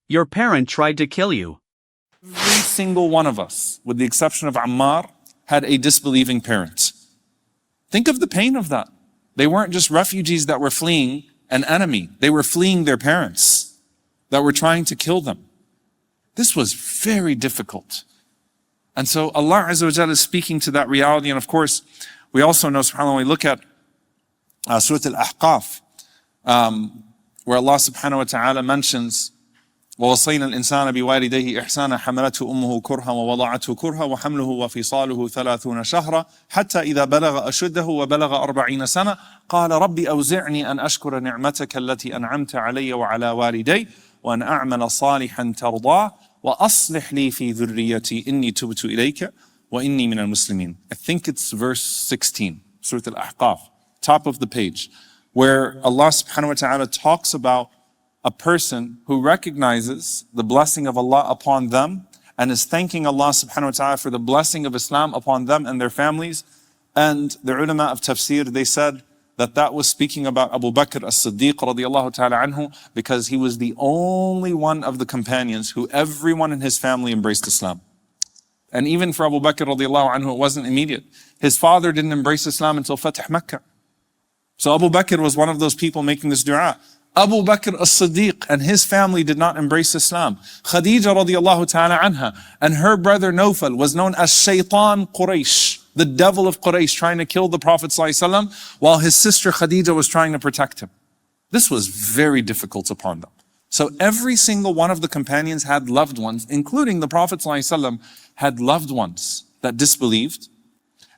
Your parent tried to kill you. Every single one of us, with the exception of Ammar, had a disbelieving parent. Think of the pain of that. They weren't just refugees that were fleeing an enemy. They were fleeing their parents that were trying to kill them. This was very difficult. And so Allah Azza wa Jalla is speaking to that reality. And of course, we also know, subhanAllah, when we look at Surah Al-Ahqaf, where Allah subhanahu wa ta'ala mentions, ووصينا الإنسان بوالديه إحسانا حملته أمه كرها ووضعته كرها وحمله وفصاله 30 شهرا حتى إذا بلغ أشده وبلغ 40 سنة قال ربي أوزعني أن أشكر نعمتك التي أنعمت علي وعلى والدي وأن أعمل صالحا ترضاه وأصلح لي في ذريتي إني تبت إليك وإني من المسلمين. I think it's verse 16, Surah Al-Ahqaf, top of the page, where Allah subhanahu wa ta'ala talks about a person who recognizes the blessing of Allah upon them and is thanking Allah subhanahu wa ta'ala for the blessing of Islam upon them and their families. And the ulama of tafsir, they said that that was speaking about Abu Bakr as-Siddiq radiallahu ta'ala anhu, because he was the only one of the companions who everyone in his family embraced Islam. And even for Abu Bakr radiallahu anhu, it wasn't immediate. His father didn't embrace Islam until Fatih Mecca. So Abu Bakr was one of those people making this dua. Abu Bakr as-Siddiq and his family did not embrace Islam. Khadija radiallahu ta'ala anha and her brother Nawfal was known as Shaitan Quraysh, the devil of Quraysh, trying to kill the Prophet ﷺ, while his sister Khadija was trying to protect him. This was very difficult upon them. So every single one of the companions had loved ones, including the Prophet ﷺ, had loved ones that disbelieved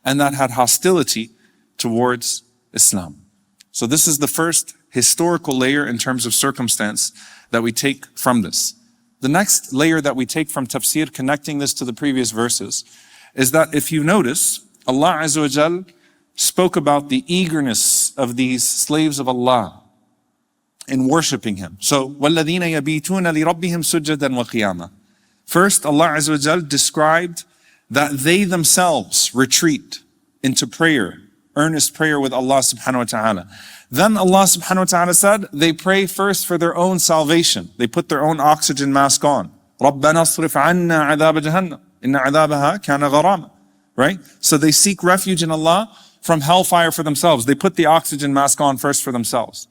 and that had hostility towards Islam. So this is the first historical layer in terms of circumstance that we take from this. The next layer that we take from tafsir, connecting this to the previous verses, is that if you notice, Allah Azza wa Jal spoke about the eagerness of these slaves of Allah in worshipping Him. So, وَالَّذِينَ يَبِيتُونَ لِرَبِّهِمْ سُجَّدًا وَقِيَامًا. First, Allah Azza wa Jal described that they themselves retreat into prayer, earnest prayer with Allah subhanahu wa ta'ala. Then Allah subhanahu wa ta'ala said, they pray first for their own salvation. They put their own oxygen mask on. رَبَّنَا اصْرِفْ عَنَّا عَذَابَ جَهَنَّمَ إِنَّ عَذَابَهَا كَانَ غَرَامًا. Right? So they seek refuge in Allah from hellfire for themselves. They put the oxygen mask on first for themselves.